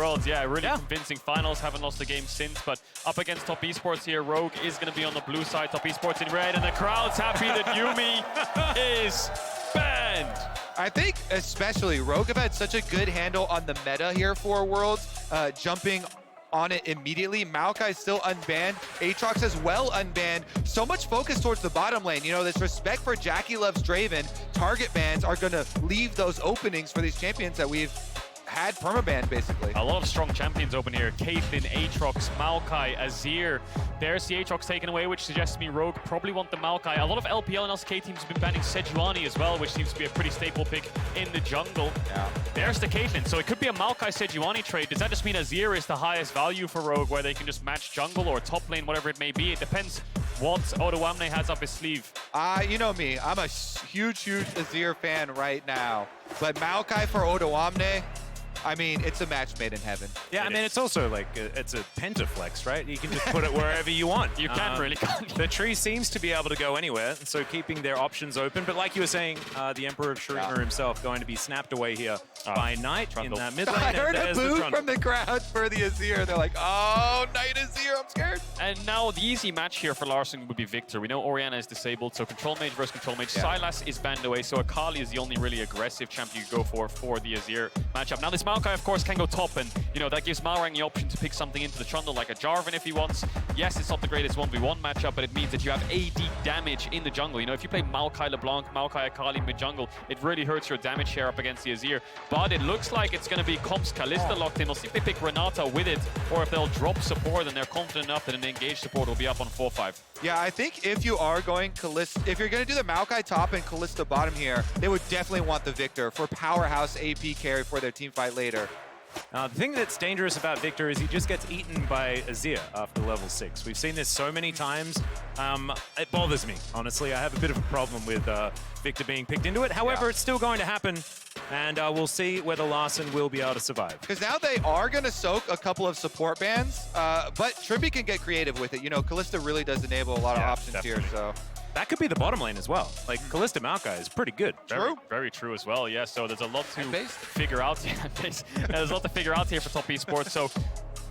Worlds, yeah, really convincing finals. Haven't lost a game since, but up against Top Esports here. Rogue is going to be on the blue side, Top Esports in red, and the crowd's happy that Yumi is banned. I think especially Rogue have had such a good handle on the meta here for Worlds, jumping on it immediately. Maokai still unbanned. Aatrox as well unbanned. So much focus towards the bottom lane. You know, this respect for Jackie Loves Draven. Target bans are going to leave those openings for these champions that we've had permaban, basically. A lot of strong champions open here. Caitlyn, Aatrox, Maokai, Azir. There's the Aatrox taken away, which suggests to me Rogue probably want the Maokai. A lot of LPL and LCK teams have been banning Sejuani as well, which seems to be a pretty staple pick in the jungle. Yeah. There's the Caitlyn. So it could be a Maokai Sejuani trade. Does that just mean Azir is the highest value for Rogue, where they can just match jungle or top lane, whatever it may be? It depends what Odoamne has up his sleeve. You know me. I'm a huge Azir fan right now. But Maokai for Odoamne, I mean, it's a match made in heaven. Yeah, I mean, it's also like, it's a pentaflex, right? You can just put it wherever you want. You can really, can't you? The tree seems to be able to go anywhere, so keeping their options open. But like you were saying, the Emperor of Shriner himself going to be snapped away here by Knight in that mid lane. I heard a boo from the crowd for the Azir. They're like, oh, Knight Azir, I'm scared. And now the easy match here for Larssen would be Victor. We know Orianna is disabled, so Control Mage versus Control Mage. Sylas is banned away, so Akali is the only really aggressive champion you go for the Azir matchup. Now this Maokai, of course, can go top, and you know that gives Malrang the option to pick something into the trundle like a Jarvan if he wants. Yes, it's not the greatest 1v1 matchup, but it means that you have AD damage in the jungle. You know, if you play Maokai LeBlanc, Maokai Akali mid-jungle, it really hurts your damage share up against the Azir. But it looks like it's going to be Comps Kalista locked in. We'll see if they pick Renata with it, or if they'll drop support and they're confident enough that an engaged support will be up on 4-5. Yeah, I think if you are going Kalista, if you're going to do the Maokai top and Kalista bottom here, they would definitely want the Victor for powerhouse AP carry for their team fight later. The thing that's dangerous about Victor is he just gets eaten by Azir after level 6. We've seen this so many times. It bothers me, honestly. I have a bit of a problem with Victor being picked into it. However, it's still going to happen, and we'll see whether Larssen will be able to survive. Because now they are going to soak a couple of support bans, but Trimby can get creative with it. You know, Kalista really does enable a lot of options here, so... That could be the bottom lane as well. Like, Kalista Maokai is pretty good. Very true as well, yeah. So there's a lot to figure out. There's a lot to figure out here for Top Esports. So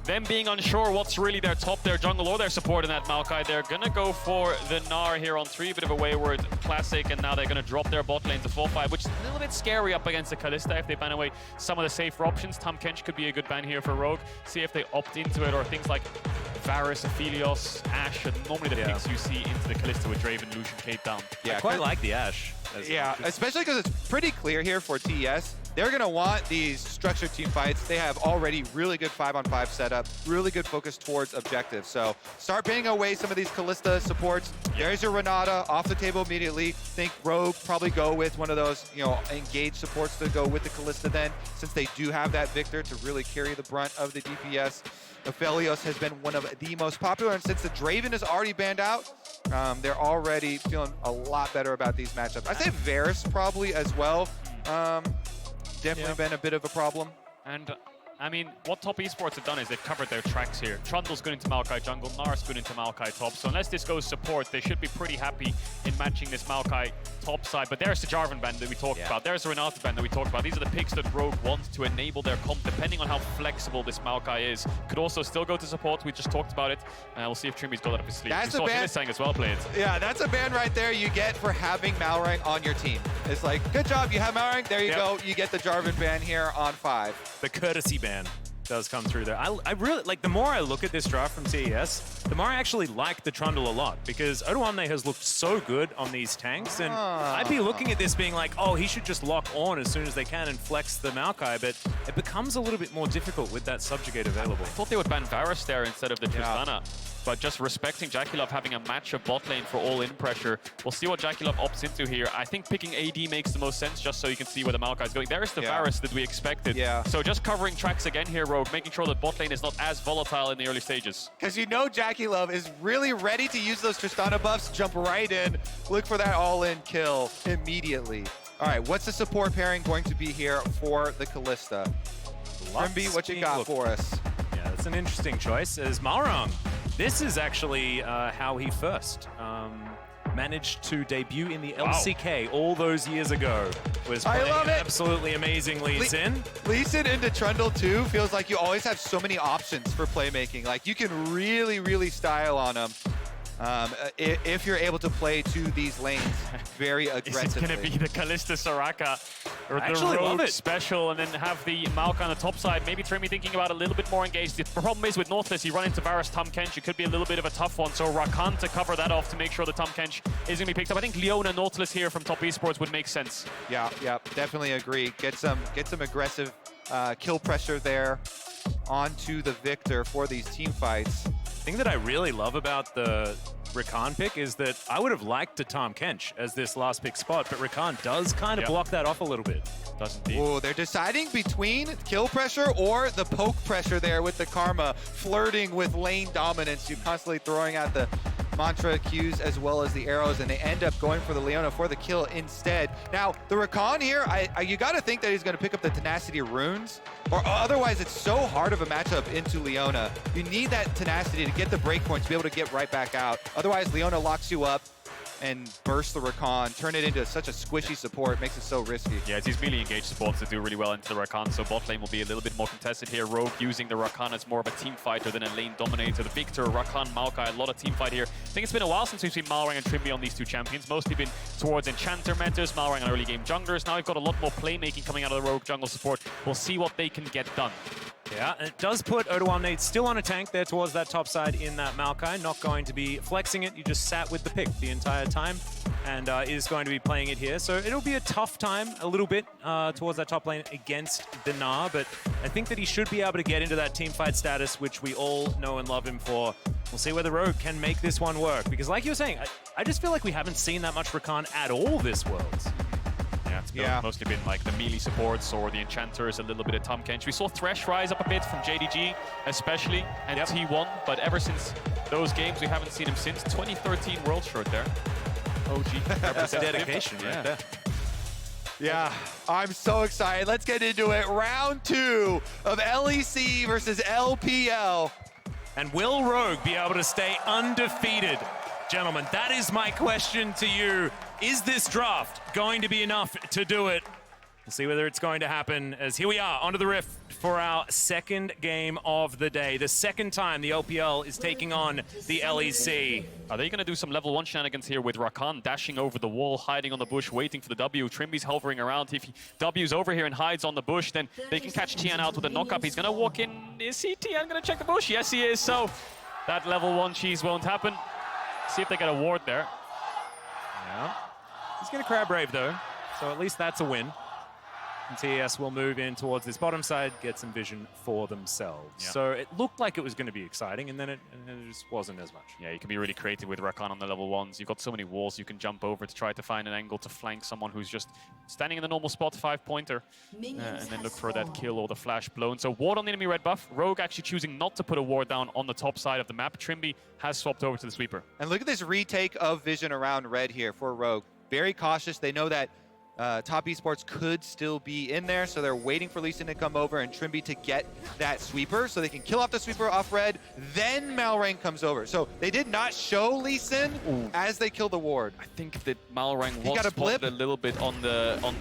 them being unsure what's really their top, their jungle, or their support in that Maokai, they're going to go for the Gnar here on 3. Bit of a wayward classic, and now they're going to drop their bot lane to 4-5, which is a little bit scary up against the Kalista if they ban away some of the safer options. Tahm Kench could be a good ban here for Rogue. See if they opt into it, or things like Varus, Aphelios, Ashe, and normally the picks you see into the Kalista with Draven, Lucian, Kate down. Yeah, I quite like the Ashe. Yeah, especially because it's pretty clear here for TES. They're going to want these structured team fights. They have already really good 5-on-5 setup, really good focus towards objectives. So start banning away some of these Kalista supports. There's your Renata off the table immediately. Think Rogue probably go with one of those, you know, engaged supports to go with the Kalista then, since they do have that Victor to really carry the brunt of the DPS. Aphelios has been one of the most popular, and since the Draven is already banned out, they're already feeling a lot better about these matchups. I'd say Varus probably as well. Definitely been a bit of a problem. And I mean, what Top Esports have done is they've covered their tracks here. Trundle's good into Maokai jungle, Gnar's good into Maokai top. So unless this goes support, they should be pretty happy in matching this Maokai top side. But there's the Jarvan ban that we talked about. There's the Renata ban that we talked about. These are the picks that Rogue wants to enable their comp, depending on how flexible this Maokai is. Could also still go to support. We just talked about it. We'll see if Trimby's got that up his sleeve. That's a ban. Saying as well played. Yeah, that's a ban right there you get for having Malrang on your team. It's like, good job, you have Malrang. There you go. You get the Jarvan ban here on 5. The courtesy ban does come through there. I really, like, the more I look at this draft from TES, the more I actually like the Trundle a lot, because Odoamne has looked so good on these tanks, and I'd be looking at this being like, oh, he should just lock on as soon as they can and flex the Maokai, but it becomes a little bit more difficult with that subjugate available. I thought they would ban Varus there instead of the Tristana. But just respecting JackeyLove having a match of bot lane for all-in pressure. We'll see what JackeyLove opts into here. I think picking AD makes the most sense, just so you can see where the Maokai is going. There's the Varus that we expected. So just covering tracks again here, Rogue, making sure that bot lane is not as volatile in the early stages. Because you know JackeyLove is really ready to use those Tristana buffs, jump right in, look for that all-in kill immediately. All right, what's the support pairing going to be here for the Kalista? Trimby, what you got for us? Yeah, that's an interesting choice. As Malrang, this is actually how he first managed to debut in the LCK all those years ago. Was playing absolutely amazing Lee Sin. Lee Sin into Trundle too feels like you always have so many options for playmaking. Like you can really, really style on him. If you're able to play to these lanes very aggressively. Is it going to be the Kalista Soraka or the Rogue special and then have the Maokai on the top side? Maybe Trimmy thinking about a little bit more engaged. The problem is with Nautilus, you run into Varus Tahm Kench. It could be a little bit of a tough one. So Rakan to cover that off to make sure the Tahm Kench is going to be picked up. I think Leona Nautilus here from Top Esports would make sense. Yeah, definitely agree. Get some aggressive kill pressure there onto the Victor for these team fights. The thing that I really love about the Rakan pick is that I would have liked a Tahm Kench as this last pick spot, but Rakan does kind of block that off a little bit. Does indeed. Oh, they're deciding between kill pressure or the poke pressure there with the Karma, flirting with lane dominance. You're constantly throwing out the mantra Qs as well as the arrows, and they end up going for the Leona for the kill instead. Now, the Rakan here, you got to think that he's going to pick up the Tenacity runes, or otherwise it's so hard of a matchup into Leona. You need that Tenacity to get the breakpoints to be able to get right back out. Otherwise, Leona locks you up and burst the Rakan, turn it into such a squishy support, makes it so risky. Yeah, it's these melee engaged supports that do really well into the Rakan, so bot lane will be a little bit more contested here. Rogue using the Rakan as more of a team fighter than a lane dominator. The Victor, Rakan, Maokai, a lot of team fight here. I think it's been a while since we've seen Malrang and Trimby on these two champions, mostly been towards Enchanter metas, Malrang on early game junglers. Now we've got a lot more playmaking coming out of the Rogue jungle support. We'll see what they can get done. Yeah, and it does put Odoamne still on a tank there towards that top side in that Maokai. Not going to be flexing it. You just sat with the pick the entire time and is going to be playing it here. So it'll be a tough time a little bit towards that top lane against the Gnar, but I think that he should be able to get into that team fight status, which we all know and love him for. We'll see whether Rogue can make this one work, because like you were saying, I just feel like we haven't seen that much Rakan at all this Worlds. Yeah, it's mostly been like the melee supports or the enchanters, a little bit of Tahm Kench. We saw Thresh rise up a bit from JDG, especially, and T1, but ever since those games, we haven't seen him since 2013 World Shirt there. OG. That's a dedication right there. Yeah, I'm so excited. Let's get into it. Round 2 of LEC versus LPL. And will Rogue be able to stay undefeated? Gentlemen, that is my question to you. Is this draft going to be enough to do it? We'll see whether it's going to happen, as here we are onto the Rift for our second game of the day. The second time the LPL is taking on the LEC. Are they going to do some level 1 shenanigans here with Rakan dashing over the wall, hiding on the bush, waiting for the W? Trimby's hovering around. If he W's over here and hides on the bush, then they can catch Tian out with a knock-up. He's going to walk in. Is he Tian going to check the bush? Yes, he is. So that level 1 cheese won't happen. See if they get a ward there. Yeah. He's going to Crab Rave, though, so at least that's a win. And TES will move in towards this bottom side, get some vision for themselves. Yeah. So it looked like it was going to be exciting, and then it just wasn't as much. Yeah, you can be really creative with Rakan on the level 1s. You've got so many walls you can jump over to try to find an angle to flank someone who's just standing in the normal spot, 5-pointer, and then look for that kill or the flash blown. So ward on the enemy red buff. Rogue actually choosing not to put a ward down on the top side of the map. Trimby has swapped over to the sweeper. And look at this retake of vision around red here for Rogue. Very cautious. They know that Top Esports could still be in there, so they're waiting for Lee Sin to come over and Trimby to get that sweeper so they can kill off the sweeper off red, then Malrang comes over. So they did not show Lee Sin as they kill the ward. I think that Malrang was spotted a little bit on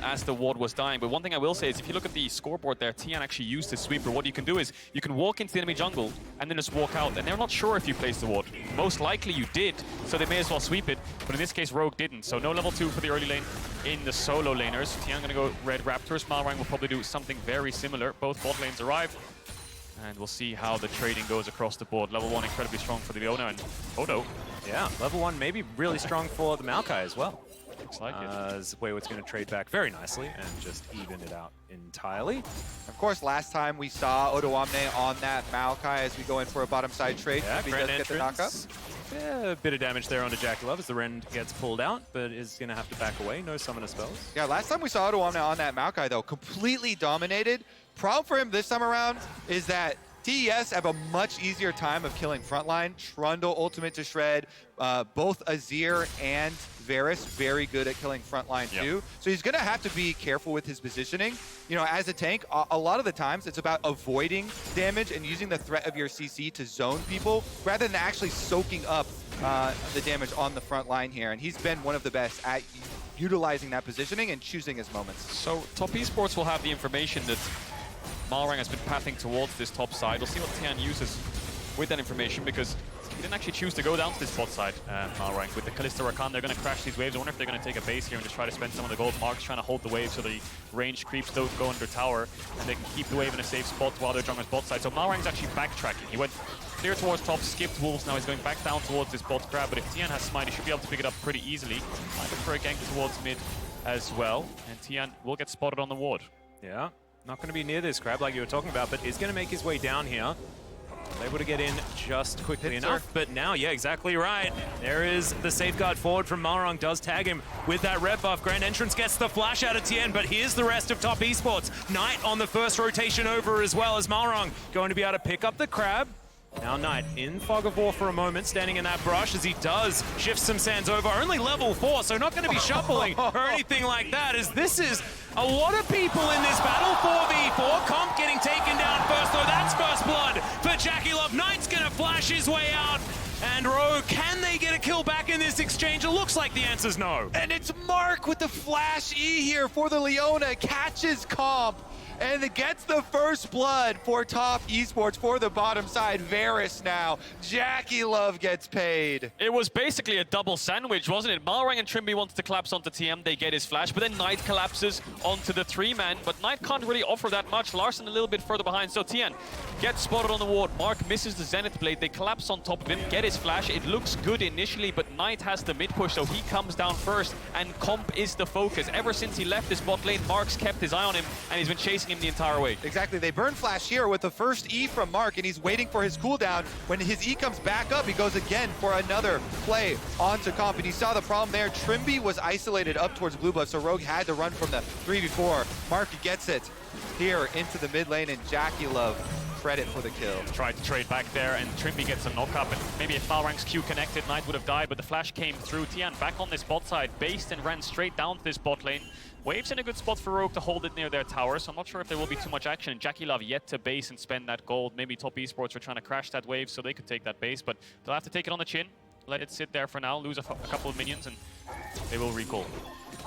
as the ward was dying, but one thing I will say is if you look at the scoreboard there, Tian actually used his sweeper. What you can do is you can walk into the enemy jungle and then just walk out, and they're not sure if you placed the ward. Most likely you did, so they may as well sweep it, but in this case Rogue didn't. So no level 2 for the early lane in the solo laners. Tian gonna go red Raptors. Malrang will probably do something very similar. Both bot lanes arrive, and we'll see how the trading goes across the board. Level 1 incredibly strong for the Leona, and Odo. Yeah, level 1 maybe really strong for the Maokai as well. Looks like it. As Wayward's going to trade back very nicely and just even it out entirely. Of course, last time we saw Odoamne on that Maokai as we go in for a bottom side trade. Yeah, he does get the knockup. Yeah, a bit of damage there onto Jack Love as the Rend gets pulled out, but is going to have to back away. No summoner spells. Yeah, last time we saw Odoamne on that Maokai, though, completely dominated. Problem for him this time around is that TES have a much easier time of killing frontline. Trundle, ultimate to shred. Both Azir and Varus very good at killing frontline too. So he's gonna have to be careful with his positioning. You know, as a tank, a lot of the times it's about avoiding damage and using the threat of your CC to zone people rather than actually soaking up the damage on the front line here, and he's been one of the best at utilizing that positioning and choosing his moments. So Top Esports will have the information that Malrang has been pathing towards this top side. We'll see what TN uses with that information, because he didn't actually choose to go down to this bot side, Malrang. With the Kalista Rakan, they're going to crash these waves. I wonder if they're going to take a base here and just try to spend some of the gold. Mark's trying to hold the wave so the range creeps don't go under tower, and they can keep the wave in a safe spot while they're jungler's bot side. So Malrang's actually backtracking. He went clear towards top, skipped wolves, now he's going back down towards this bot grab, but if Tian has smite, he should be able to pick it up pretty easily. Might look for a gank towards mid as well, and Tian will get spotted on the ward. Yeah, not going to be near this crab like you were talking about, but is going to make his way down here. Able to get in just quickly enough, but now, yeah, exactly right. There is the safeguard forward from Malrang, does tag him with that red buff. Grand Entrance gets the flash out of Tien, but here's the rest of Top Esports. Knight on the first rotation over as well as Malrang going to be able to pick up the crab. Now Knight in Fog of War for a moment, standing in that brush as he does shift some sands over. Only level 4, so not going to be shuffling or anything like that, as this is a lot of people in this battle. 4v4, Comp getting taken down first, though that's first blood for Jackie Love. Knight's going to flash his way out. And Rogue, can they get a kill back in this exchange? It looks like the answer's no. And it's Mark with the flash E here for the Leona, catches Comp, and it gets the first blood for Top Esports for the bottom side. Varus now. Jackie Love gets paid. It was basically a double sandwich, wasn't it? Malrang and Trimby wants to collapse onto TM, they get his flash, but then Knight collapses onto the 3-man, but Knight can't really offer that much. Larson a little bit further behind, so Tien gets spotted on the ward. Mark misses the Zenith Blade, they collapse on top of him, get his flash. It looks good initially, but Knight has the mid push, so he comes down first, and Comp is the focus. Ever since he left this bot lane, Mark's kept his eye on him, and he's been chasing him the entire way. Exactly, they burn flash here with the first E from Mark, and he's waiting for his cooldown. When his E comes back up, he goes again for another play onto Comp, and he saw the problem there. Trimby was isolated up towards blue buff, so Rogue had to run from the 3v4. Mark gets it here into the mid lane, and Jackie Love credit for the kill. Tried to trade back there, and Trimby gets a knock-up, and maybe if Malrang's Q connected, Knight would have died, but the flash came through. Tian back on this bot side, based and ran straight down to this bot lane. Wave's in a good spot for Rogue to hold it near their tower, so I'm not sure if there will be too much action. Jackie Love yet to base and spend that gold. Maybe Top Esports are trying to crash that wave so they could take that base, but they'll have to take it on the chin, let it sit there for now, lose a couple of minions, and they will recall.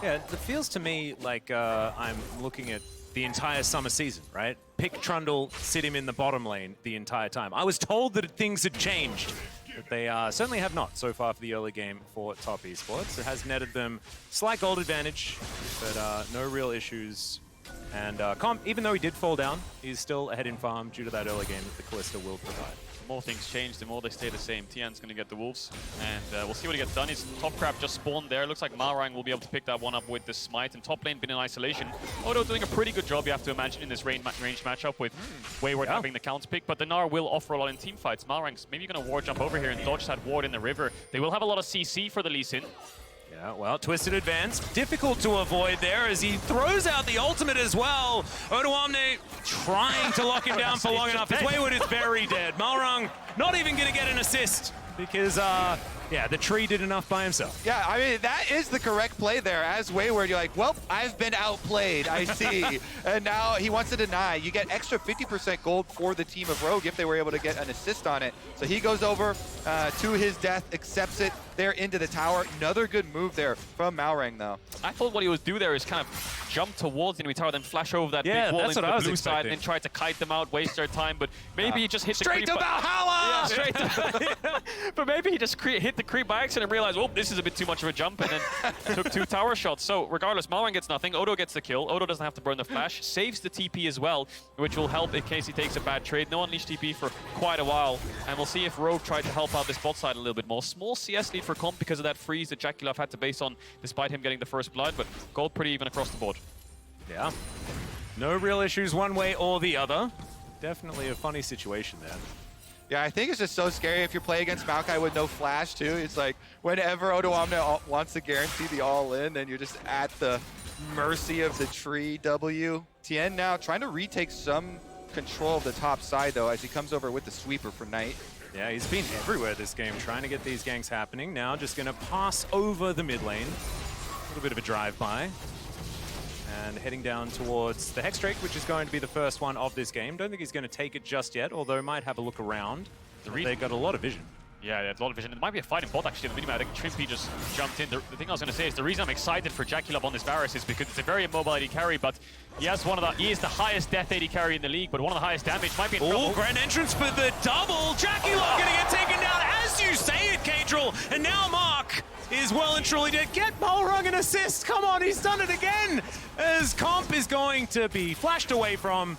Yeah, it feels to me like I'm looking at the entire summer season, right? Pick Trundle, sit him in the bottom lane the entire time. I was told that things had changed, but they certainly have not so far for the early game for Top Esports. It has netted them slight gold advantage, but no real issues. And Comp, even though he did fall down, he's still ahead in farm due to that early game that the Callista will provide. The more things change, the more they stay the same. Tian's going to get the wolves, and we'll see what he gets done. His top crab just spawned there. Looks like Malrang will be able to pick that one up with the smite, and top lane been in isolation. Odo doing a pretty good job, you have to imagine, in this range matchup with Wayward having the counts pick, but the Gnar will offer a lot in team fights. Malrang's maybe going to ward jump over here and dodge that ward in the river. They will have a lot of CC for the Lee Sin. Yeah, well, Twisted Advance, difficult to avoid there as he throws out the ultimate as well. Odoamne trying to lock him down for long enough. His Wayward is very dead. Malrang not even going to get an assist because, yeah, the tree did enough by himself. Yeah, I mean, that is the correct play there. As Wayward, you're like, well, I've been outplayed, I see. And now he wants to deny. You get extra 50% gold for the team of Rogue if they were able to get an assist on it. So he goes over to his death, accepts it there into the tower. Another good move there from Malrang, though. I thought what he would do there is kind of jump towards the enemy tower, then flash over that big wall into the blue side, and try to kite them out, waste their time. But maybe he just hit the creep. Straight to Valhalla! Yeah, straight to But maybe he just hit the creep by accident and realized, oh, this is a bit too much of a jump, and then took 2 tower shots. So regardless, Malrang gets nothing. Odo gets the kill. Odo doesn't have to burn the flash. Saves the TP as well, which will help in case he takes a bad trade. No unleashed TP for quite a while, and we'll see if Rogue tried to help out this bot side a little bit more. Small CS lead for Comp because of that freeze that Jackie Love had to base on, despite him getting the first blood, but gold pretty even across the board. Yeah. No real issues one way or the other. Definitely a funny situation there. Yeah, I think it's just so scary if you're playing against Maokai with no flash, too. It's like, whenever Odoamne wants to guarantee the all-in, then you're just at the mercy of the tree W. Tien now trying to retake some control of the top side, though, as he comes over with the sweeper for Knight. Yeah, he's been everywhere this game, trying to get these ganks happening. Now just going to pass over the mid lane. A little bit of a drive-by. And heading down towards the Hexdrake, which is going to be the first one of this game. Don't think he's going to take it just yet, although might have a look around. They've got a lot of vision. Yeah, there's a lot of vision. There might be a fight in bot actually in the minimap. I think Trimpy just jumped in. The thing I was going to say is the reason I'm excited for JackeyLove on this Varus is because it's a very immobile AD carry, but he is the highest death AD carry in the league, but one of the highest damage. Might be in trouble. Oh, grand entrance for the double. JackeyLove gonna get taken down as you say it, Kadril. And now Mark is well and truly dead. Get Malrung an assist. Come on, he's done it again. As Comp is going to be flashed away from.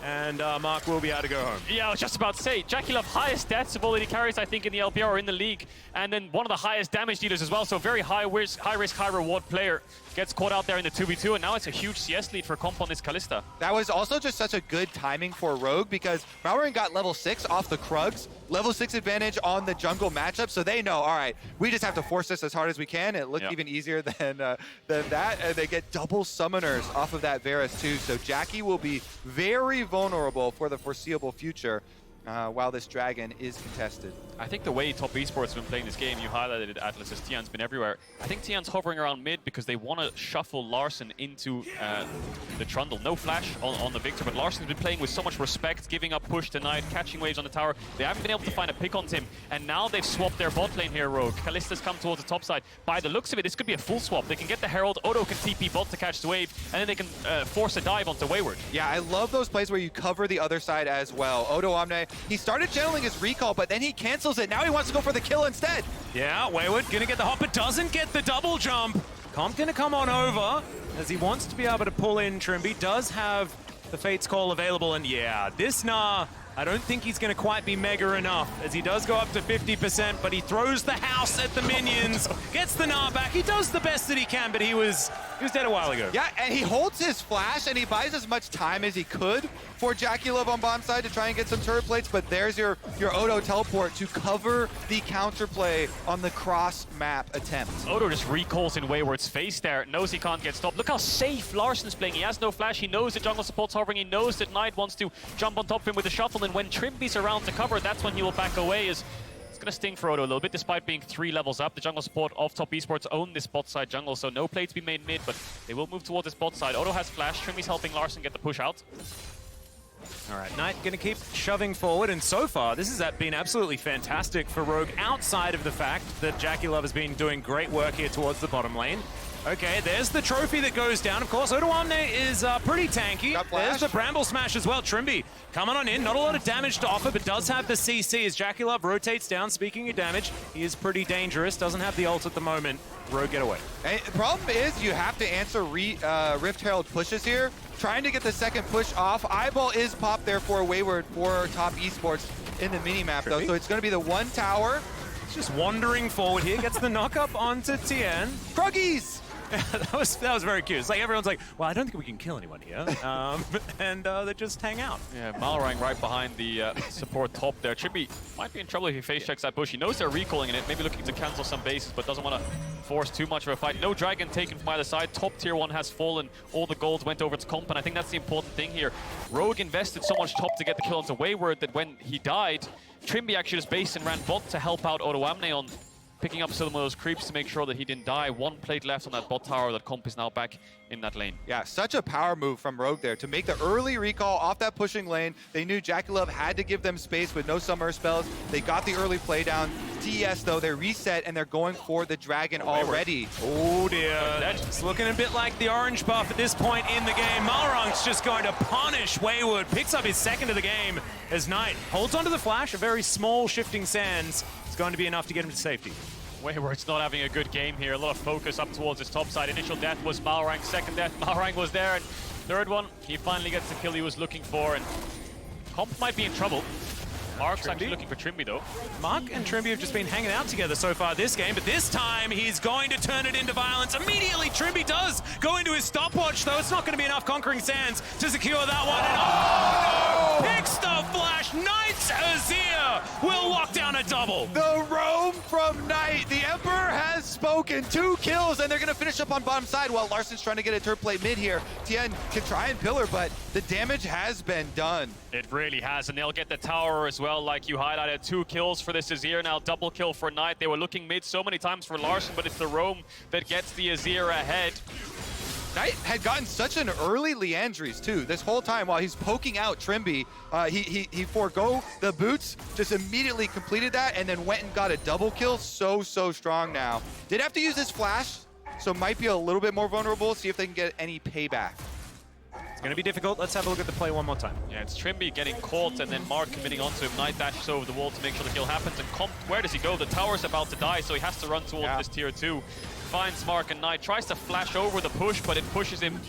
And Mark will be able to go home. Yeah, I was just about to say, JackeyLove highest deaths of all AD carries, I think, in the LPR or in the league, and then one of the highest damage dealers as well, so very high risk, high reward player. Gets caught out there in the 2v2, and now it's a huge CS lead for Comp on this Kalista. That was also just such a good timing for Rogue because Malrung got level 6 off the Krugs, level 6 advantage on the jungle matchup, so they know, all right, we just have to force this as hard as we can. It looked even easier than that, and they get double summoners off of that Varus too, so Jackie will be very vulnerable for the foreseeable future while this dragon is contested. I think the way Top Esports have been playing this game, you highlighted it, Atlas, as Tian's been everywhere. I think Tian's hovering around mid because they want to shuffle Larssen into the Trundle. No flash on the Victor, but Larsen's been playing with so much respect, giving up push tonight, catching waves on the tower. They haven't been able to find a pick on Tim, and now they've swapped their bot lane here, Rogue. Kalista's come towards the top side. By the looks of it, this could be a full swap. They can get the Herald, Odo can TP bot to catch the wave, and then they can force a dive onto Wayward. Yeah, I love those plays where you cover the other side as well. Odo Omne, he started channeling his recall, but then he cancels it. Now he wants to go for the kill instead. Yeah, Wayward gonna get the hop, but doesn't get the double jump. Comp gonna come on over as he wants to be able to pull in Trimby. Does have the Fate's Call available, and yeah, this Gnar, I don't think he's gonna quite be mega enough as he does go up to 50%, but he throws the house at the minions, gets the Gnar back. He does the best that he can, but he was dead a while ago. Yeah, and he holds his flash and he buys as much time as he could for JackeyLove on bottom side to try and get some turret plates, but there's your Odo teleport to cover the counterplay on the cross map attempt. Odo just recalls in Wayward's face there, knows he can't get stopped. Look how safe Larsen's playing. He has no flash, he knows the jungle support's hovering, he knows that Knight wants to jump on top of him with a shuffle, and when Trimby's around to cover, that's when he will back away. It's going to sting for Odo a little bit, despite being 3 levels up. The jungle support of Top Esports own this bot side jungle, so no play to be made mid, but they will move towards this bot side. Odo has flash, Trimby's helping Larsen get the push out. All right, Knight gonna keep shoving forward, and so far this has been absolutely fantastic for Rogue, outside of the fact that JackeyLove has been doing great work here towards the bottom lane. Okay, there's the trophy that goes down. Of course, Odo Omne is pretty tanky. There's the Bramble Smash as well. Trimby coming on in. Not a lot of damage to offer, but does have the CC as JackeyLove rotates down. Speaking of damage, he is pretty dangerous. Doesn't have the ult at the moment. Rogue get away. And the problem is you have to answer Rift Herald pushes here. Trying to get the second push off. Eyeball is popped there for Wayward for Top Esports in the minimap, though. So it's going to be the one tower. He's just wandering forward here. Gets the knock up onto Tien. Kruggies! that was very cute. It's like everyone's like, well, I don't think we can kill anyone here. And they just hang out. Yeah, Malrang right behind the support top there. Chippy might be in trouble if he face checks that bush. He knows they're recalling in it, maybe looking to cancel some bases, but doesn't want to force too much of a fight. No dragon taken from either side. Top tier 1 has fallen. All the golds went over to Comp, and I think that's the important thing here. Rogue invested so much top to get the kill onto Wayward that when he died, Trimby actually just based and ran bot to help out Odo Omne on picking up some of those creeps to make sure that he didn't die. 1 plate left on that bot tower. That Comp is now back in that lane. Yeah, such a power move from Rogue there to make the early recall off that pushing lane. They knew JackeyLove had to give them space with no summer spells. They got the early play down. TES, though, they're reset and they're going for the dragon already. Oh dear, it's looking a bit like the orange buff at this point in the game. Malrung's just going to punish Wayward. Picks up his second of the game as Knight holds onto the flash. A very small shifting sands. It's going to be enough to get him to safety. Wayward's not having a good game here. A lot of focus up towards his top side. Initial death was Malrang's second death. Malrang was there, and third one, he finally gets the kill he was looking for, and Comp might be in trouble. Mark's actually looking for Trimby, though. Mark and Trimby have just been hanging out together so far this game, but this time he's going to turn it into violence. Immediately, Trimby does go into his stopwatch, though. It's not going to be enough Conquering Sands to secure that one. And oh, no! Picks the flash. Knight's Azir will lock down a double. The roam from Knight. The Emperor has spoken. 2 kills, and they're going to finish up on bottom side while Larsen's trying to get a turret plate mid here. Tien can try and pillar, but the damage has been done. It really has, and they'll get the tower as well, like you highlighted. 2 kills for this Azir now, double kill for Knight. They were looking mid so many times for Larsen, but it's the roam that gets the Azir ahead. Knight had gotten such an early Leandries too. This whole time while he's poking out Trimby, he forego the boots, just immediately completed that, and then went and got a double kill. So strong now. Did have to use his flash, so might be a little bit more vulnerable. See if they can get any payback. It's going to be difficult. Let's have a look at the play one more time. Yeah, it's Trimby getting caught and then Mark committing onto him. Knight dashes over the wall to make sure the kill happens. And Comp, where does he go? The tower's about to die, so he has to run towards this tier 2. Finds Mark and Knight, tries to flash over the push, but it pushes him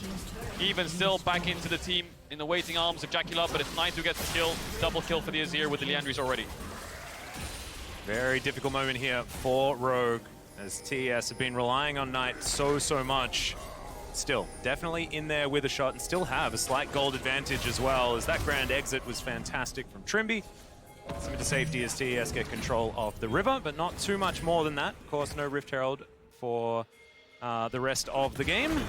even still back into the team in the waiting arms of JackeyLove. But it's Knight who gets the kill. Double kill for the Azir with the Leandries already. Very difficult moment here for Rogue, as TES have been relying on Knight so much. Still, definitely in there with a shot and still have a slight gold advantage as well, as that grand exit was fantastic from Trimby. Some into safety as TES get control of the river, but not too much more than that. Of course, no Rift Herald for the rest of the game.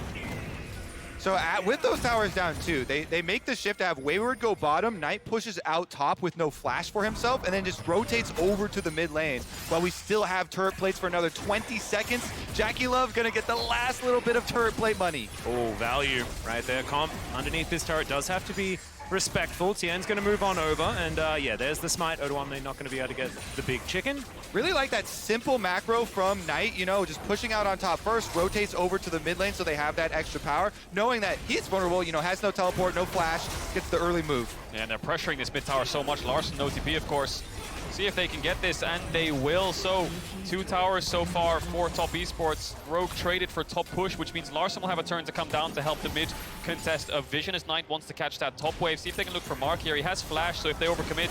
So with those towers down too, they make the shift to have Wayward go bottom, Knight pushes out top with no flash for himself, and then just rotates over to the mid lane while we still have turret plates for another 20 seconds. JackeyLove gonna get the last little bit of turret plate money. Oh, value right there. Comp underneath this turret does have to be respectful. Tien's gonna move on over, and yeah, there's the smite. Odoamne not gonna be able to get the big chicken. Really like that simple macro from Knight, you know, just pushing out on top first, rotates over to the mid lane so they have that extra power, knowing that he's vulnerable, you know, has no teleport, no flash, gets the early move. Yeah, and they're pressuring this mid tower so much. Larson, no TP, of course. See if they can get this, and they will. So, 2 towers so far for Top Esports. Rogue traded for top push, which means Larson will have a turn to come down to help the mid contest of Vision, as Knight wants to catch that top wave. See if they can look for Mark here. He has flash, so if they overcommit,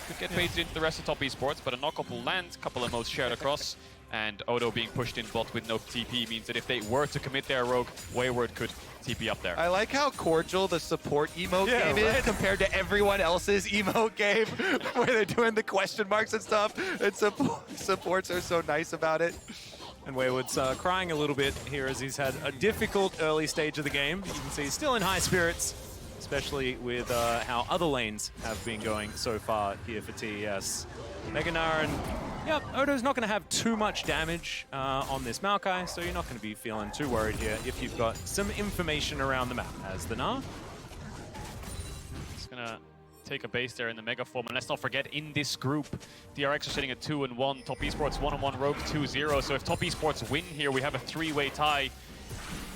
could get paid into the rest of Top Esports, but a knock-up will land. Couple of modes shared across, and Odo being pushed in bot with no TP means that if they were to commit their Rogue, Wayward could TP up there. I like how cordial the support emote game is compared to everyone else's emote game where they're doing the question marks and stuff, and supports are so nice about it. And Wayward's crying a little bit here as he's had a difficult early stage of the game. You can see he's still in high spirits, especially with how other lanes have been going so far here for TES. Mega Nara, yep, Odo's not going to have too much damage on this Maokai, so you're not going to be feeling too worried here if you've got some information around the map as the Gnar. It's going to take a base there in the Mega Form, and let's not forget, in this group, DRX are sitting at 2-1, Top Esports 1-1, Rogue 2-0, so if Top Esports win here, we have a 3-way tie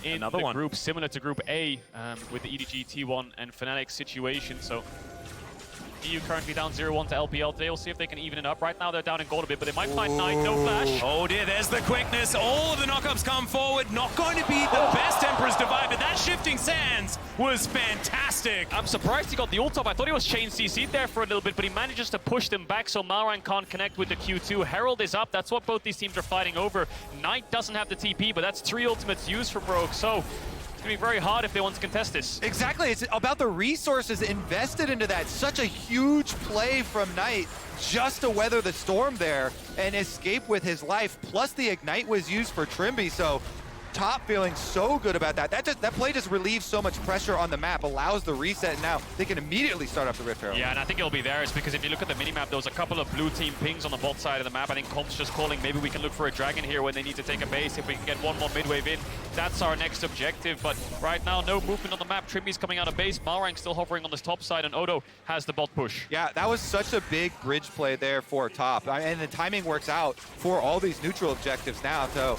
in the group, similar to Group A, with the EDG, T1, and Fnatic situation. So EU currently down 0-1 to LPL today. We'll see if they can even it up. Right now they're down in gold a bit, but they might find Knight. No flash. Oh dear, there's the quickness. All of the knockups come forward. Not going to be the best Emperor's Divide, but that shifting sands was fantastic. I'm surprised he got the ult off. I thought he was chain CC'd there for a little bit, but he manages to push them back, so Malrang can't connect with the Q2. Herald is up. That's what both these teams are fighting over. Knight doesn't have the TP, but that's 3 ultimates used from Rogue, so it's going to be very hard if they want to contest this. Exactly, it's about the resources invested into that. Such a huge play from Knight just to weather the storm there and escape with his life. Plus the Ignite was used for Trimby, so Top feeling so good about that. That play just relieves so much pressure on the map, allows the reset, and now they can immediately start up the Rift Herald. Yeah, and I think it'll be theirs, because if you look at the minimap, there was a couple of blue team pings on the bot side of the map. I think Comp's just calling, maybe we can look for a dragon here when they need to take a base. If we can get one more mid-wave in, that's our next objective. But right now, no movement on the map. Trimby's coming out of base. Malrang still hovering on this top side, and Odo has the bot push. Yeah, that was such a big bridge play there for Top. And the timing works out for all these neutral objectives now. So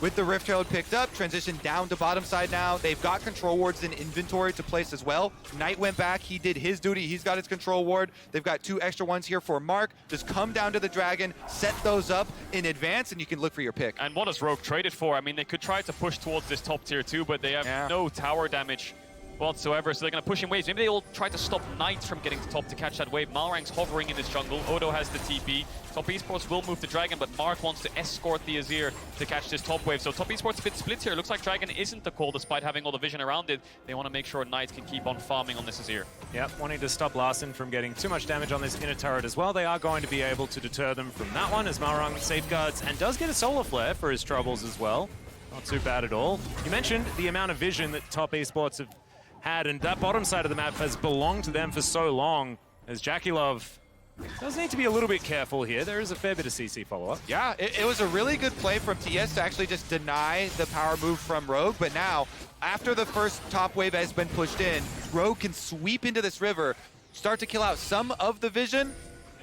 with the Rift Herald picked up, transition down to bottom side now. They've got control wards in inventory to place as well. Knight went back, he did his duty, he's got his control ward. They've got 2 extra ones here for Mark. Just come down to the dragon, set those up in advance, and you can look for your pick. And what has Rogue traded for? I mean, they could try to push towards this top tier 2, but they have no tower damage whatsoever, so they're going to push in waves. Maybe they'll try to stop Knight from getting to top to catch that wave. Malrang's hovering in this jungle. Odo has the TP. Top Esports will move the Dragon, but Mark wants to escort the Azir to catch this top wave. So Top Esports a bit split here. Looks like Dragon isn't the call despite having all the vision around it. They want to make sure Knight can keep on farming on this Azir. Yep, wanting to stop Larson from getting too much damage on this inner turret as well. They are going to be able to deter them from that one, as Malrang safeguards and does get a solar flare for his troubles as well. Not too bad at all. You mentioned the amount of vision that Top Esports have had, and that bottom side of the map has belonged to them for so long, as JackeyLove Does need to be a little bit careful here. There is a fair bit of CC follow-up. Yeah, it was a really good play from TS to actually just deny the power move from Rogue, but now, after the first top wave has been pushed in, Rogue can sweep into this river, start to kill out some of the vision.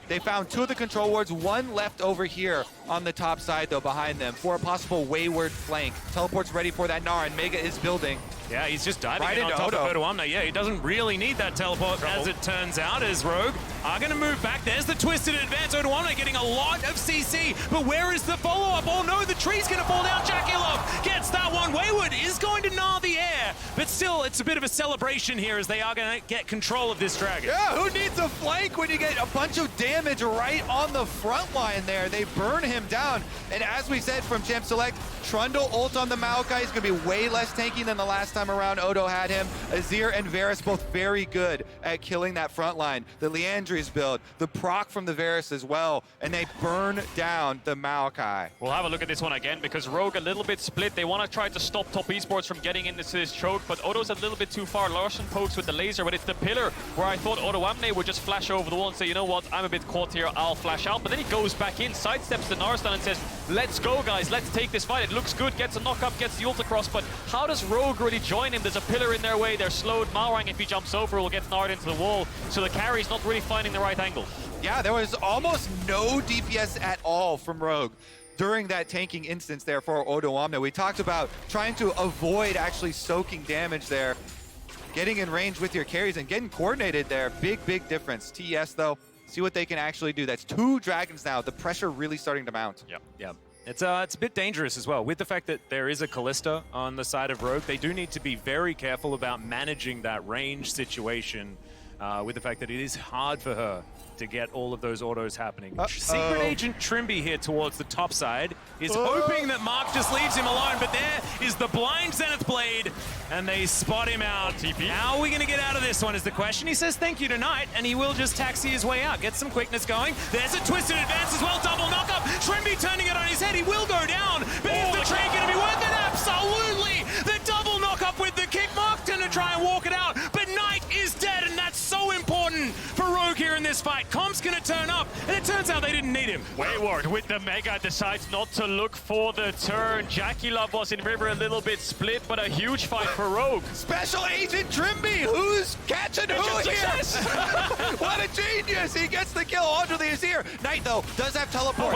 They found 2 of the control wards, 1 left over here on the top side, though, behind them for a possible wayward flank. Teleport's ready for that Gnar, and Mega is building. Yeah, he's just diving Right in on into top Odo. of Odo. Yeah, he doesn't really need that teleport, as it turns out, as Rogue are going to move back. There's the twisted advance. Odo getting a lot of CC, but where is the follow-up? Oh no, the tree's going to fall down. Jakilov gets that one. Wayward is going to gnaw the air, but still, it's a bit of a celebration here as they are going to get control of this dragon. Yeah, who needs a flank when you get a bunch of damage right on the front line there? They burn him down, and as we said from Champ Select, Trundle ult on the Maokai is going to be way less tanky than the last time around Odo had him. Azir and Varus both very good at killing that front line. The Leandri's build, the proc from the Varus as well, and they burn down the Maokai. We'll have a look at this one again because Rogue a little bit split. They want to try to stop top esports from getting into this choke, but Odo's a little bit too far. Larson pokes with the laser, but it's the pillar where I thought Odo Amne would just flash over the wall and say, you know what, I'm a bit caught here, I'll flash out. But then he goes back in, sidesteps the Narstan and says, let's go guys, let's take this fight. It looks good, gets a knock up, gets the ult across, but how does Rogue really join him? There's a pillar in their way, they're slowed. Malrang, if he jumps over, will get Nard into the wall, so the carry's not really finding the right angle. Yeah, there was almost no DPS at all from Rogue during that tanking instance there for Odo Omna. We talked about trying to avoid actually soaking damage there, getting in range with your carries and getting coordinated there. Big difference. TES though, see what they can actually do. That's 2 dragons now. The pressure really starting to mount. Yeah. It's a bit dangerous as well. With the fact that there is a Callista on the side of Rogue, they do need to be very careful about managing that range situation with the fact that it is hard for her to get all of those autos happening. Secret Agent Trimby here towards the top side is hoping that Mark just leaves him alone, but there is the blind Zenith Blade, and they spot him out. TP. How are we going to get out of this one is the question. He says thank you tonight, and he will just taxi his way out, get some quickness going. There's a twisted advance as well, double knockup. Trimby turning it on his head, he will go down, but is the trade going to be worth it? Absolutely! The double knockup with the kick. Mark's going to try and walk it out, but Knight is dead, and that's so important for Rogue here in this fight. Comp's going to turn up, and it turns out they didn't need him. Wayward with the Mega decides not to look for the turn. Jakilov was in River a little bit split, but a huge fight for Rogue. Special Agent Trimby, who's catching who here? What a genius! He gets the kill onto the Azir. Knight, though, does have teleport.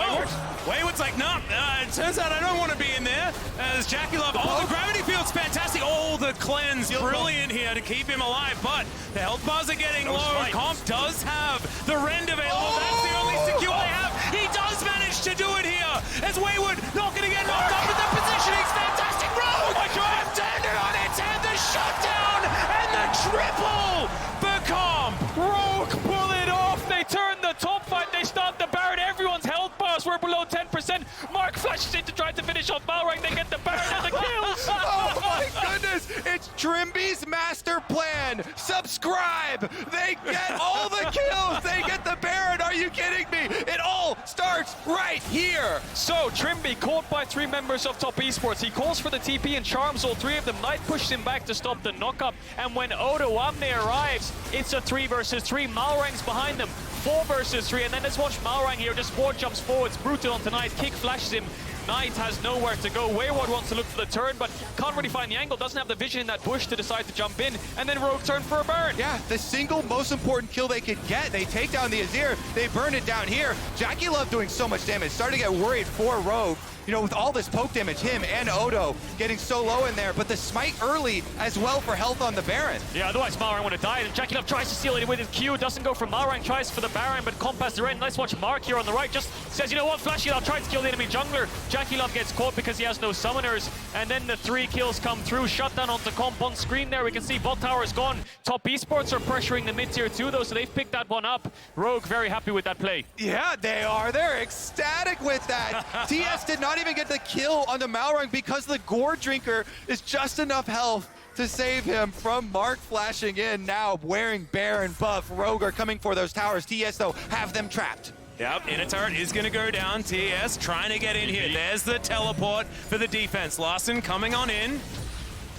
Wayward's like, nah, it turns out I don't want to be in there. As Jakilov, the gravity field's fantastic. The cleanse, brilliant here to keep him alive, but the health bars are getting low. Comp does have the rend available. That's the only secure they have. He does manage to do it here. As Wayward not going to get knocked off, but the positioning's fantastic. Rogue have turned it on its head. The shutdown and the triple for Comp. Rogue pull it off. They turn the top fight. They start the Baron. Everyone's health bars were below 10%. Mark flashes in to try to finish off Malrang. They get the Baron and the kills. Oh my goodness! It's Trimby's master plan. Subscribe. They get all the kills. They get the Baron. Are you kidding me? It all starts right here. So Trimby caught by 3 members of top esports. He calls for the TP and charms all 3 of them. Knight pushes him back to stop the knockup. And when Odo Amne arrives, it's a 3 versus 3. Malrang's behind them. 4 versus 3. And then let's watch Malrang here. Just 4 jumps forwards. Brutal onto Knight. Kick flashes him. Knight has nowhere to go. Wayward wants to look for the turn, but can't really find the angle. Doesn't have the vision in that bush to decide to jump in. And then Rogue turn for a Baron. Yeah, the single most important kill they could get. They take down the Azir. They burn it down here. Jakilov doing so much damage. Starting to get worried for Rogue. You know, with all this poke damage, him and Odo getting so low in there, but the smite early as well for health on the Baron. Yeah, otherwise Malrang would have died, and Jakilov tries to seal it with his Q, doesn't go for Malrang, tries for the Baron, but Comp has the end. Let's watch Mark here on the right, just says, you know what, Flashy, I'll try to kill the enemy jungler. Jakilov gets caught because he has no summoners, and then the 3 kills come through. Shutdown onto Comp on screen there. We can see bot tower is gone. Top esports are pressuring the mid-tier too, though, so they've picked that one up. Rogue very happy with that play. Yeah, they are. They're ecstatic with that. TS did not even get the kill on the Malrang because the Gore Drinker is just enough health to save him from Mark flashing in now wearing Baron buff. Rogue are coming for those towers. TS, though, have them trapped. Yep, inner turret is going to go down. TS trying to get in here. There's the teleport for the defense. Larson coming on in.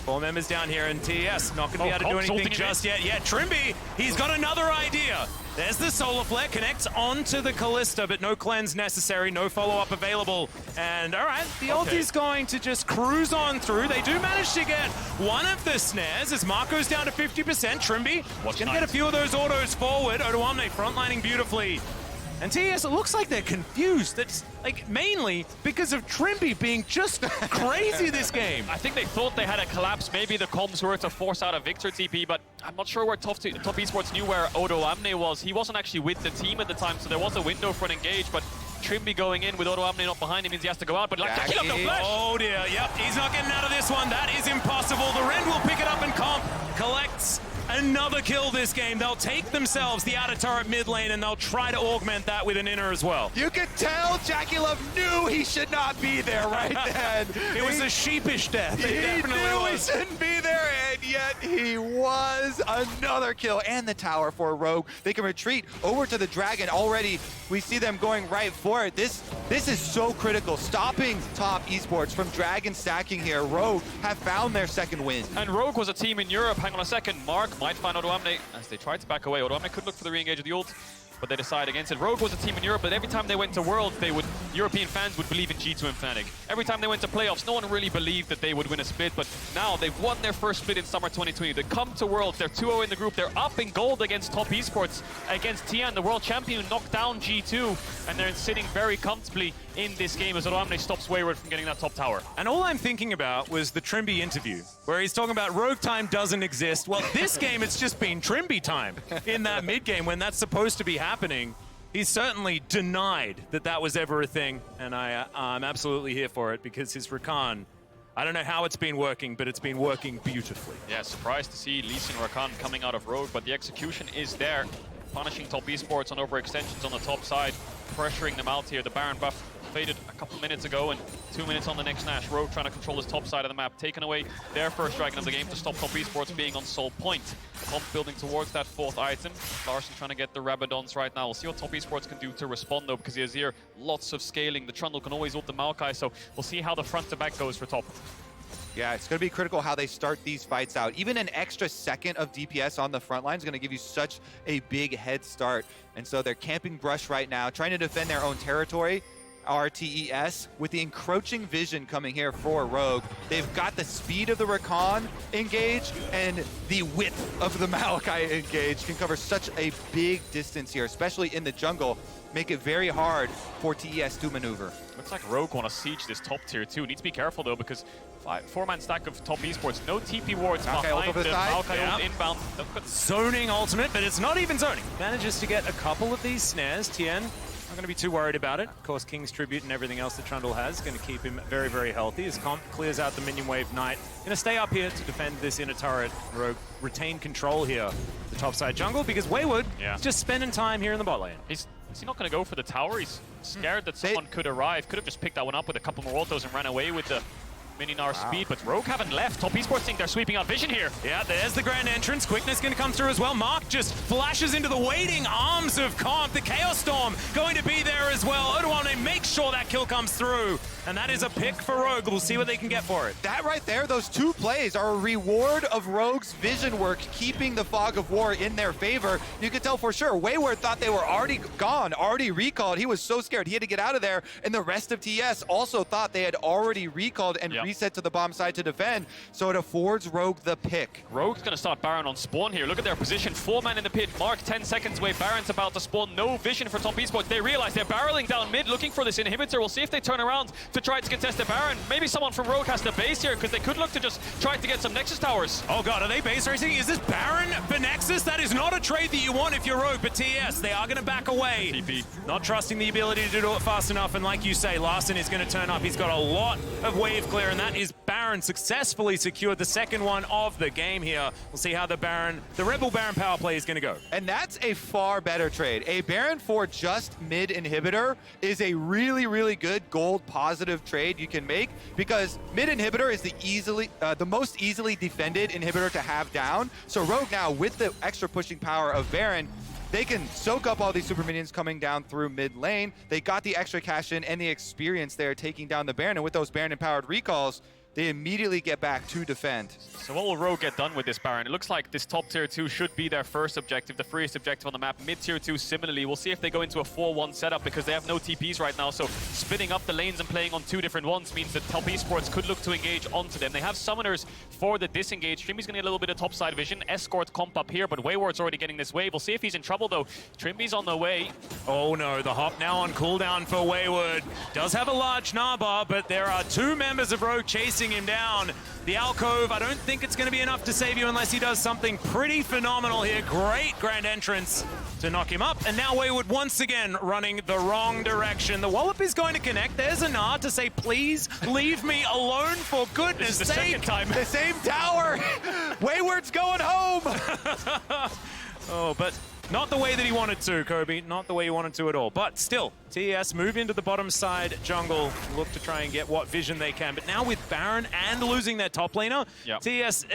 Four members down here, and TES not going to be able to do Cobb's anything ulting just yet. Yeah, Trimby, he's got another idea. There's the Solar Flare, connects onto the Callista, but no cleanse necessary, no follow-up available. And all right, the ult is going to just cruise on through. They do manage to get one of the snares as Mark goes down to 50%. Trimby going to get a few of those autos forward. Odoamne frontlining beautifully. And TES, it looks like they're confused. That's like mainly because of Trimby being just crazy this game. I think they thought they had a collapse. Maybe the comms were to force out a Victor TP, but I'm not sure where Top Esports knew where Odoamne was. He wasn't actually with the team at the time, so there was a window for an engage, but Trimby going in with Odoamne not behind him means he has to go out, but like to kill him, no flash! Oh dear, yep, he's not getting out of this one. That is impossible. The Rend will pick it up and Comp collects another kill this game. They'll take themselves the outer turret mid lane and they'll try to augment that with an inner as well. You could tell Jackie Love knew he should not be there right then. It was a sheepish death. He knew he shouldn't be there, and yet he was. Another kill and the tower for Rogue. They can retreat over to the Dragon. Already we see them going right for it. This is so critical. Stopping Top Esports from Dragon stacking here. Rogue have found their second win. And Rogue was a team in Europe. Hang on a second. Mark might find Odoamne as they tried to back away. Odoamne could look for the re-engage of the ult, but they decide against it. Rogue was a team in Europe, but every time they went to Worlds, European fans would believe in G2 and Fnatic. Every time they went to playoffs, no one really believed that they would win a split, but now they've won their first split in summer 2020. They come to Worlds, they're 2-0 in the group, they're up in gold against Top Esports, against Tian, the world champion, knocked down G2, and they're sitting very comfortably in this game as Odoamne stops Wayward from getting that top tower. And all I'm thinking about was the Trimby interview, where he's talking about Rogue time doesn't exist. Well, this game, it's just been Trimby time in that mid game when that's supposed to be happening. He's certainly denied that that was ever a thing, and I'm absolutely here for it because his Rakan, I don't know how it's been working, but it's been working beautifully. Yeah, surprised to see Lee Sin Rakan coming out of Rogue, but the execution is there. Punishing Top Esports on overextensions on the top side, pressuring them out here. The Baron buff faded a couple minutes ago, and 2 minutes on the next Nash. Rogue trying to control this top side of the map, taking away their first Dragon of the game to stop Top Esports being on Soul Point. Comp building towards that fourth item. Larson trying to get the Rabadons right now. We'll see what Top Esports can do to respond though, because he has here lots of scaling. The Trundle can always ult the Maokai, so we'll see how the front to back goes for Top. Yeah, it's going to be critical how they start these fights out. Even an extra second of DPS on the front line is going to give you such a big head start. And so they're camping brush right now, trying to defend their own territory. RTES with the encroaching vision coming here for Rogue. They've got the speed of the Rakan engage and the width of the Maokai engage can cover such a big distance here, especially in the jungle. Make it very hard for TES to maneuver. Looks like Rogue want to siege this top tier too. Need to be careful though, because four-man stack of Top Esports, no TP wards behind them. Maokai inbound. Zoning ultimate, but it's not even zoning. Manages to get a couple of these snares. Tien not going to be too worried about it. Of course, King's Tribute and everything else that Trundle has going to keep him very, very healthy. As Comp clears out the minion wave Knight. Going to stay up here to defend this inner turret. Rogue retain control here, the topside jungle, because Wayward is just spending time here in the bot lane. Is he not going to go for the tower? He's scared that someone could arrive. Could have just picked that one up with a couple more autos and ran away with the Mininar speed, but Rogue haven't left. Top Esports think they're sweeping out vision here. Yeah, there's the grand entrance. Quickness going to come through as well. Mark just flashes into the waiting arms of Comp. The Chaos Storm going to be there as well. Odoamne makes sure that kill comes through. And that is a pick for Rogue. We'll see what they can get for it. That right there, those two plays are a reward of Rogue's vision work, keeping the Fog of War in their favor. You could tell for sure, Wayward thought they were already gone, already recalled. He was so scared he had to get out of there. And the rest of TS also thought they had already recalled and reset to the bomb side to defend. So it affords Rogue the pick. Rogue's going to start Baron on spawn here. Look at their position. 4-man in the pit. Mark 10 seconds away. Baron's about to spawn. No vision for Top Esports. They realize they're barreling down mid looking for this inhibitor. We'll see if they turn around to try to contest the Baron. Maybe someone from Rogue has the base here, because they could look to just try to get some Nexus towers. Oh god, are they base racing? Is this Baron for Nexus? That is not a trade that you want if you're Rogue, but TS, they are going to back away. TP. Not trusting the ability to do it fast enough, and like you say, Larson is going to turn up. He's got a lot of wave clear, and that is Baron successfully secured the second one of the game here. We'll see how the Rebel Baron power play is going to go. And that's a far better trade. A Baron for just mid inhibitor is a really, really good gold positive trade you can make, because mid inhibitor is the most easily defended inhibitor to have down. So Rogue now, with the extra pushing power of Baron, they can soak up all these super minions coming down through mid lane. They got the extra cash in and the experience there taking down the Baron, and with those Baron empowered recalls, they immediately get back to defend. So what will Rogue get done with this Baron? It looks like this top tier 2 should be their first objective, the freest objective on the map. Mid tier 2 similarly. We'll see if they go into a 4-1 setup because they have no TPs right now. So splitting up the lanes and playing on 2 different ones means that Top Esports could look to engage onto them. They have summoners for the disengage. Trimby's going to get a little bit of topside vision. Escort comp up here, but Wayward's already getting this wave. We'll see if he's in trouble though. Trimby's on the way. Oh no, the hop now on cooldown for Wayward. Does have a large Naba, but there are 2 members of Rogue chasing him down. The alcove, I don't think it's going to be enough to save you unless he does something pretty phenomenal here. Great grand entrance to knock him up. And now Wayward once again running the wrong direction. The Wallop is going to connect. There's a Nard to say, please leave me alone for goodness sake. This is the second time. The same tower. Wayward's going home. Oh, but not the way that he wanted to, Kobe. Not the way he wanted to at all. But still, TES move into the bottom side jungle, look to try and get what vision they can. But now with Baron and losing their top laner, Yep. TES,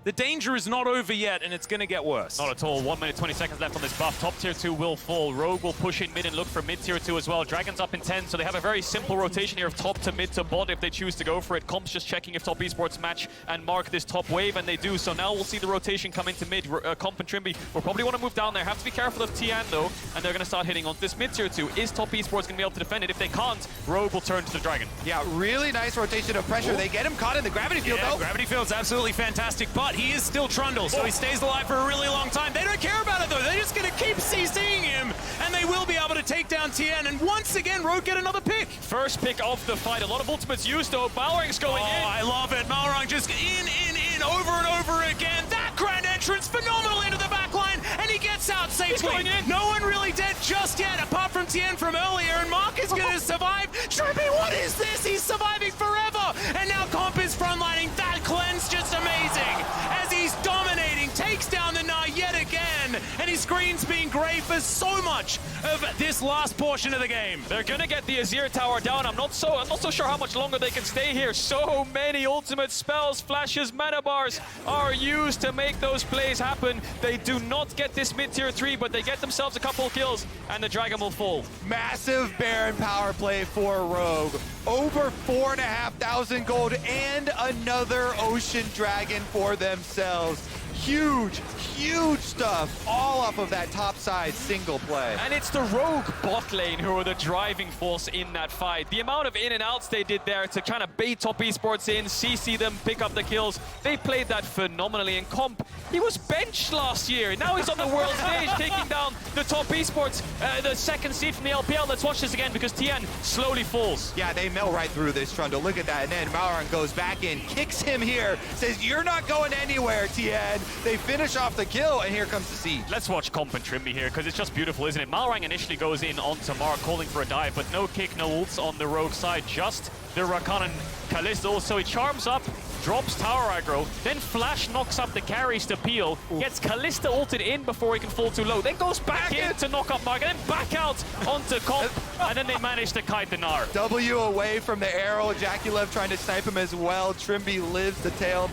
the danger is not over yet, and it's going to get worse. Not at all. 1 minute, 20 seconds left on this buff. Top tier 2 will fall. Rogue will push in mid and look for mid tier 2 as well. Dragon's up in 10, so they have a very simple rotation here of top to mid to bot if they choose to go for it. Comp's just checking if Top Esports match and mark this top wave, and they do. So now we'll see the rotation come into mid. Comp and Trimby will probably want to move down there. Have to be careful of Tian though, and they're going to start hitting on this mid tier 2. Is Top Esports going to be able to defend it? If they can't, Rogue will turn to the Dragon. Yeah, really nice rotation of pressure. They get him caught in the gravity field Yeah, though. gravity field's absolutely fantastic, but he is still Trundle, so he stays alive for a really long time. They don't care about it though. They're just going to keep CCing him, and they will be able to take down Tien. And once again, Rogue get another pick. First pick of the fight. A lot of ultimates used though. Balrang's going in. I love it. Malrang just in, over and over again. That grand entrance, phenomenal into the back line, and he gets out safely. going in. No one really dead just yet, apart from Tien from earlier, and Mark is going to survive. Trippy, what is this? He's surviving forever, and now Comp is frontlining. That cleanse just amazing, as he's dominating, takes down the Gnar yet again, and his screen's being great for so much of this last portion of the game. They're gonna get the Azir tower down. I'm not so sure how much longer they can stay here. So many ultimate spells, flashes, mana bars are used to make those plays happen. They do not get this mid tier 3, but they get themselves a couple of kills, and the Dragon will fall. Massive Baron power play for Rogue. Over 4,500 gold and another Ocean Dragon for themselves. Huge, huge stuff, all off of that top side single play. And it's the Rogue bot lane who are the driving force in that fight. The amount of in and outs they did there to kind of bait Top Esports in, CC them, pick up the kills, they played that phenomenally. And Comp, he was benched last year. Now he's on the world stage taking down the Top Esports, the second seed from the LPL. Let's watch this again because Tian slowly falls. Yeah, they mill right through this Trundle. Look at that. And then Malrang goes back in, kicks him here, says, you're not going anywhere, Tian. They finish off the kill, and here comes the siege. Let's watch Comp and Trimby here, because it's just beautiful, isn't it? Malrang initially goes in onto Mark, calling for a dive, but no kick, no ults on the Rogue side, just the Rakan and Kalista. So he charms up, drops tower aggro, then Flash knocks up the carries to peel, gets Kalista ulted in before he can fall too low, then goes back in to knock up Mark, and then back out onto Comp, and then they manage to kite the Gnar. W away from the arrow. Jakulev trying to snipe him as well. Trimby lives the tail.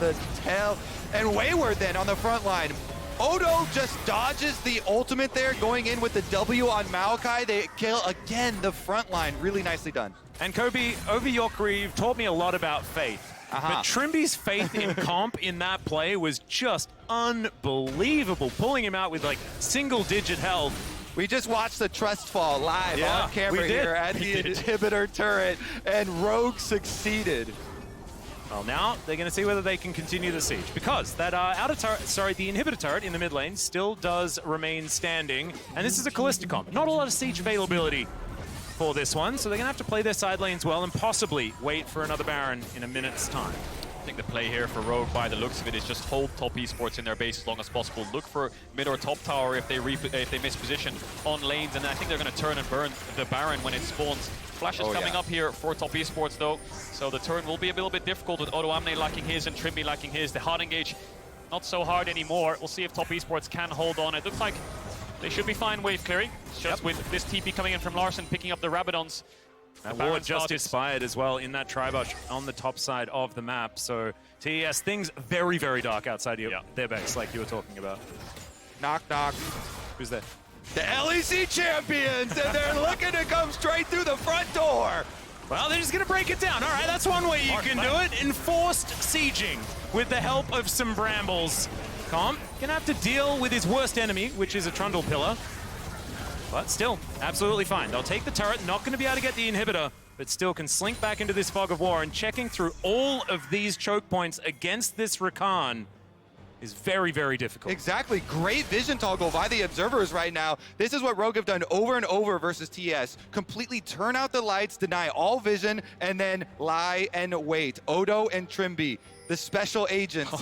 And Wayward then on the front line. Odo just dodges the ultimate there, going in with the W on Maokai. They kill again the front line. Really nicely done. And Kobe, over your career, you've taught me a lot about faith. But Trimby's faith in Comp in that play was just unbelievable, pulling him out with like single-digit health. We just watched the trust fall live on camera we did. here at the inhibitor turret, and Rogue succeeded. Well, now they're going to see whether they can continue the siege, because that the inhibitor turret in the mid lane still does remain standing, and this is a Kalista comp. Not a lot of siege availability for this one, so they're going to have to play their side lanes well and possibly wait for another Baron in a minute's time. I think the play here for Rogue, by the looks of it, is just hold Top Esports in their base as long as possible. Look for mid or top tower if they miss position on lanes, and I think they're going to turn and burn the Baron when it spawns. Flash is coming up here for Top Esports though, so the turn will be a little bit difficult with Odo Amne lacking his and Trimby lacking his. The hard engage, not so hard anymore. We'll see if Top Esports can hold on. It looks like they should be fine wave clearing. It's just with this TP coming in from Larson, picking up the Rabadons. That ward just expired as well in that Tribush on the top side of the map. So TES, things very, very dark outside of their base, like you were talking about. Knock, knock. Who's there? The LEC champions, and they're looking to come straight through the front door. Well, they're just going to break it down. All right, that's one way you can do it. Enforced sieging with the help of some brambles. Comp gonna have to deal with his worst enemy, which is a Trundle Pillar. But still, absolutely fine. They'll take the turret, not going to be able to get the inhibitor, but still can slink back into this fog of war, and checking through all of these choke points against this Rakan is very, very difficult. Exactly. Great vision toggle by the observers right now. This is what Rogue have done over and over versus TS. Completely turn out the lights, deny all vision, and then lie and wait. Odo and Trimby, the special agents.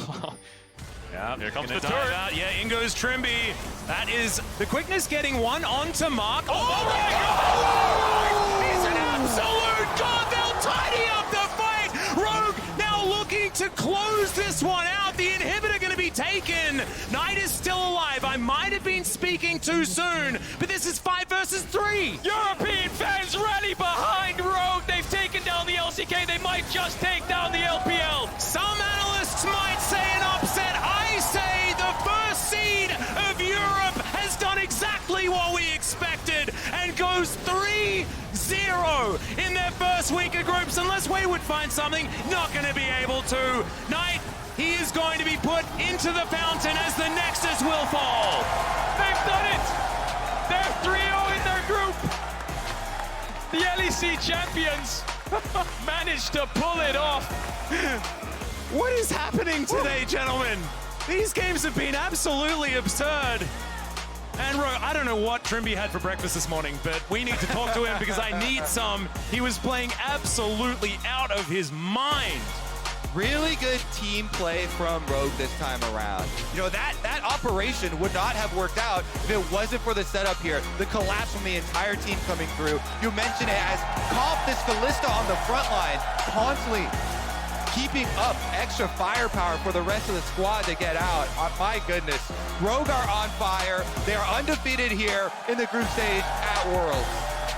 Yeah, here comes gonna the dive turret. out. Yeah, in goes Trimby. That is the quickness getting one onto Mark. Oh my God! He's an absolute god. They'll tidy up the fight. Rogue now looking to close this one out. The inhibitor going to be taken. Knight is still alive. I might have been speaking too soon, but this is 5 versus 3. European fans rally behind Rogue. They've taken down the LCK. They might just take down the LPL. Some analysts might say an upset. I say the first seed of Europe has done exactly what we expected and goes 3-0 in their first week of groups. Unless we would find something, not going to be able to. Knight, he is going to be put into the fountain as the Nexus will fall. They've done it. They're 3-0 in their group. The LEC champions managed to pull it off. What is happening today, gentlemen? These games have been absolutely absurd. And Rogue, I don't know what Trimby had for breakfast this morning, but we need to talk to him because I need some. He was playing absolutely out of his mind. Really good team play from Rogue this time around. You know, that operation would not have worked out if it wasn't for the setup here. The collapse from the entire team coming through. You mentioned it as Comp, this Kalista on the front line, constantly keeping up extra firepower for the rest of the squad to get out. My goodness, Rogue are on fire. They are undefeated here in the group stage at Worlds.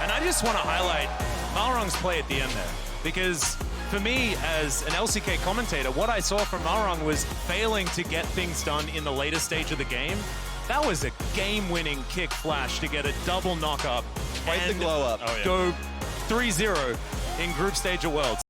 And I just want to highlight Malrong's play at the end there, because for me, as an LCK commentator, what I saw from Malrong was failing to get things done in the later stage of the game. That was a game-winning kick flash to get a double knock-up Quite the glow up. go 3-0 in group stage of Worlds.